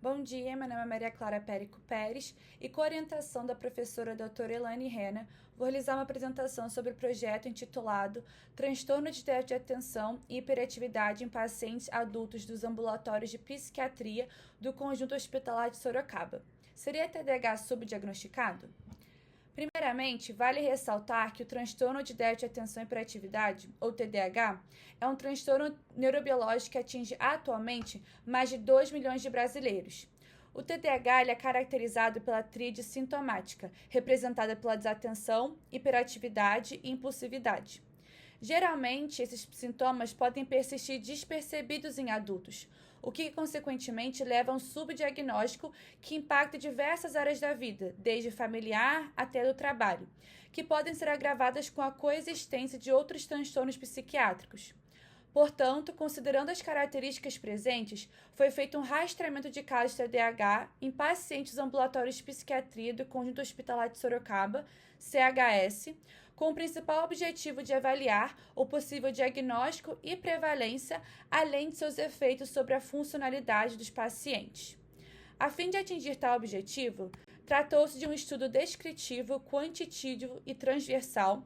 Bom dia, meu nome é Maria Clara Périco Pérez e, com orientação da professora doutora Elaine Rena, vou realizar uma apresentação sobre o projeto intitulado Transtorno de déficit de atenção e hiperatividade em pacientes adultos dos ambulatórios de psiquiatria do Conjunto Hospitalar de Sorocaba. Seria TDAH subdiagnosticado? Primeiramente, vale ressaltar que o transtorno de déficit de atenção e hiperatividade, ou TDAH, é um transtorno neurobiológico que atinge atualmente mais de 2 milhões de brasileiros. O TDAH é caracterizado pela tríade sintomática, representada pela desatenção, hiperatividade e impulsividade. Geralmente, esses sintomas podem persistir despercebidos em adultos, o que consequentemente leva a um subdiagnóstico que impacta diversas áreas da vida, desde familiar até do trabalho, que podem ser agravadas com a coexistência de outros transtornos psiquiátricos. Portanto, considerando as características presentes, foi feito um rastreamento de casos de TDAH em pacientes ambulatórios de psiquiatria do Conjunto Hospitalar de Sorocaba, CHS, com o principal objetivo de avaliar o possível diagnóstico e prevalência, além de seus efeitos sobre a funcionalidade dos pacientes. A fim de atingir tal objetivo, tratou-se de um estudo descritivo, quantitativo e transversal,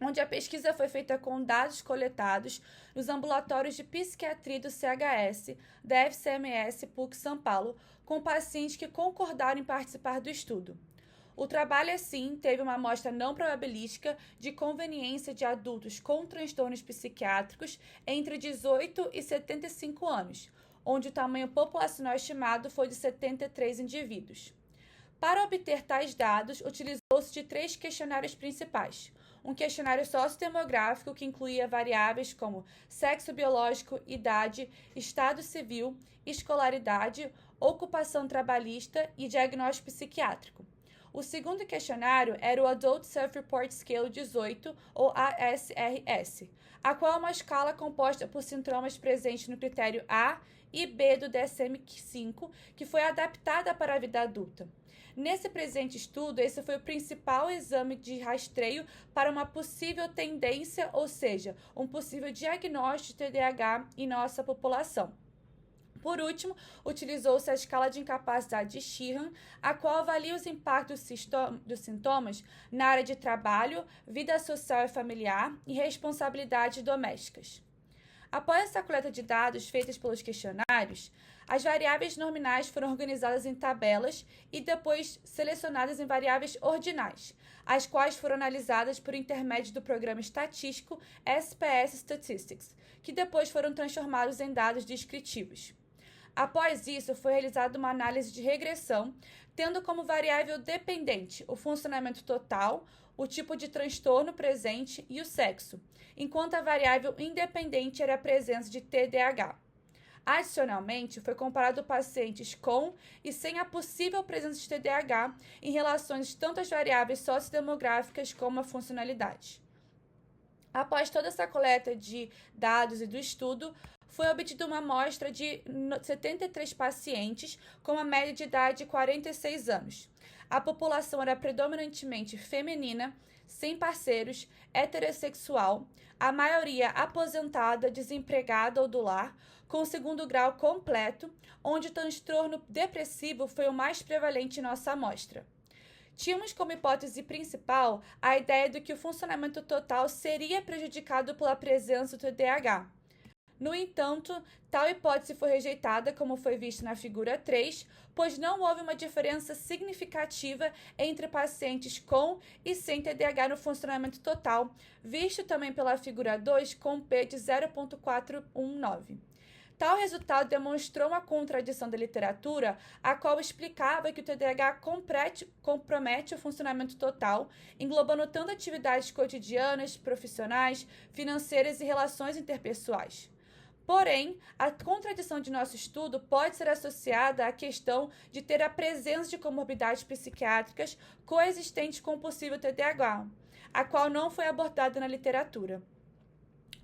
onde a pesquisa foi feita com dados coletados nos ambulatórios de psiquiatria do CHS, da FCMS PUC São Paulo, com pacientes que concordaram em participar do estudo. O trabalho, assim, teve uma amostra não probabilística de conveniência de adultos com transtornos psiquiátricos entre 18 e 75 anos, onde o tamanho populacional estimado foi de 73 indivíduos. Para obter tais dados, utilizou-se de 3 questionários principais. Um questionário sociodemográfico que incluía variáveis como sexo biológico, idade, estado civil, escolaridade, ocupação trabalhista e diagnóstico psiquiátrico. O segundo questionário era o Adult Self-Report Scale 18, ou ASRS, a qual é uma escala composta por sintomas presentes no critério A e B do DSM-5, que foi adaptada para a vida adulta. Nesse presente estudo, esse foi o principal exame de rastreio para uma possível tendência, ou seja, um possível diagnóstico de TDAH em nossa população. Por último, utilizou-se a escala de incapacidade de Sheehan, a qual avalia os impactos dos sintomas na área de trabalho, vida social e familiar e responsabilidades domésticas. Após essa coleta de dados feitas pelos questionários, as variáveis nominais foram organizadas em tabelas e depois selecionadas em variáveis ordinais, as quais foram analisadas por intermédio do programa estatístico SPS Statistics, que depois foram transformados em dados descritivos. Após isso, foi realizada uma análise de regressão, tendo como variável dependente o funcionamento total, o tipo de transtorno presente e o sexo, enquanto a variável independente era a presença de TDAH. Adicionalmente, foi comparado pacientes com e sem a possível presença de TDAH em relações tanto às variáveis sociodemográficas como à funcionalidade. Após toda essa coleta de dados e do estudo, foi obtida uma amostra de 73 pacientes com uma média de idade de 46 anos. A população era predominantemente feminina, sem parceiros, heterossexual, a maioria aposentada, desempregada ou do lar, com segundo grau completo, onde o transtorno depressivo foi o mais prevalente em nossa amostra. Tínhamos como hipótese principal a ideia de que o funcionamento total seria prejudicado pela presença do TDAH. No entanto, tal hipótese foi rejeitada, como foi visto na figura 3, pois não houve uma diferença significativa entre pacientes com e sem TDAH no funcionamento total, visto também pela figura 2 com P de 0,419. Tal resultado demonstrou uma contradição da literatura, a qual explicava que o TDAH compromete o funcionamento total, englobando tanto atividades cotidianas, profissionais, financeiras e relações interpessoais. Porém, a contradição de nosso estudo pode ser associada à questão de ter a presença de comorbidades psiquiátricas coexistentes com o possível TDAH, a qual não foi abordada na literatura.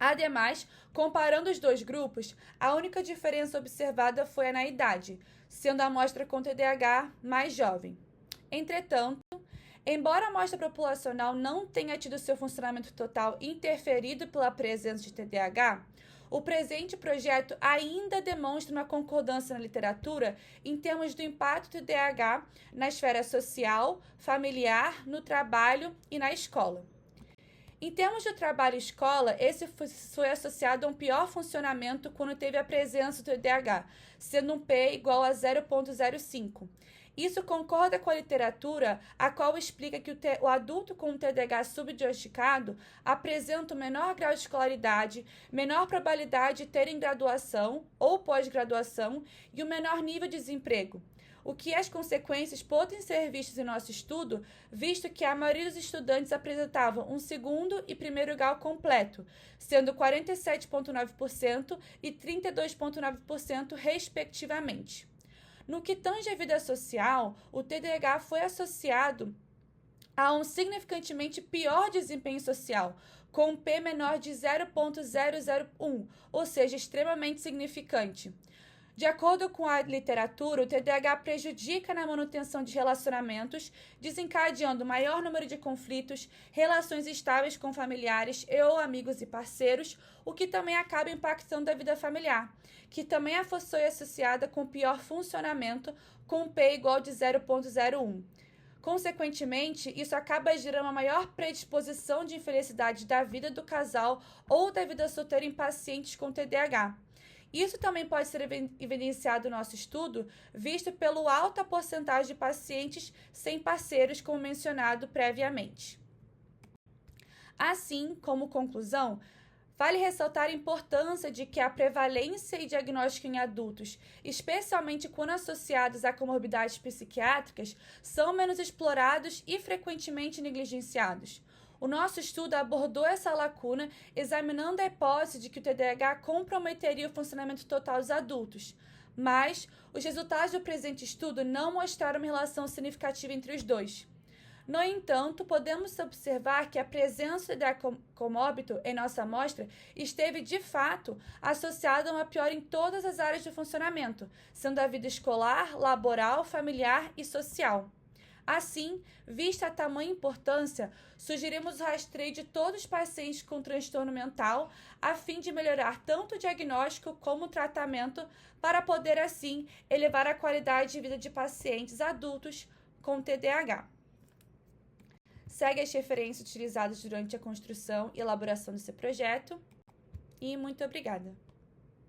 Ademais, comparando os dois grupos, a única diferença observada foi a na idade, sendo a amostra com TDAH mais jovem. Entretanto, embora a amostra populacional não tenha tido seu funcionamento total interferido pela presença de TDAH, O presente projeto ainda demonstra uma concordância na literatura em termos do impacto do TDAH na esfera social, familiar, no trabalho e na escola. Em termos de trabalho e escola, esse foi associado a um pior funcionamento quando teve a presença do TDAH, sendo um P igual a 0,05. Isso concorda com a literatura, a qual explica que o adulto com TDAH subdiagnosticado apresenta um menor grau de escolaridade, menor probabilidade de terem graduação ou pós-graduação e um menor nível de desemprego. O que as consequências podem ser vistas em nosso estudo, visto que a maioria dos estudantes apresentavam um segundo e primeiro grau completo, sendo 47,9% e 32,9%, respectivamente. No que tange à vida social, o TDAH foi associado a um significantemente pior desempenho social, com um P menor de 0,001, ou seja, extremamente significante. De acordo com a literatura, o TDAH prejudica na manutenção de relacionamentos, desencadeando maior número de conflitos, relações estáveis com familiares ou amigos e parceiros, o que também acaba impactando a vida familiar, que também foi associada com pior funcionamento, com um P igual de 0,01. Consequentemente, isso acaba gerando uma maior predisposição de infelicidade da vida do casal ou da vida solteira em pacientes com TDAH. Isso também pode ser evidenciado no nosso estudo, visto pela alta porcentagem de pacientes sem parceiros, como mencionado previamente. Assim, como conclusão, vale ressaltar a importância de que a prevalência e diagnóstico em adultos, especialmente quando associados a comorbidades psiquiátricas, são menos explorados e frequentemente negligenciados. O nosso estudo abordou essa lacuna, examinando a hipótese de que o TDAH comprometeria o funcionamento total dos adultos, mas os resultados do presente estudo não mostraram uma relação significativa entre os dois. No entanto, podemos observar que a presença de TDAH comórbito em nossa amostra esteve, de fato, associada a uma piora em todas as áreas de funcionamento, sendo a vida escolar, laboral, familiar e social. Assim, vista a tamanha importância, sugerimos o rastreio de todos os pacientes com transtorno mental, a fim de melhorar tanto o diagnóstico como o tratamento, para poder, assim, elevar a qualidade de vida de pacientes adultos com TDAH. Segue as referências utilizadas durante a construção e elaboração desse projeto, e muito obrigada!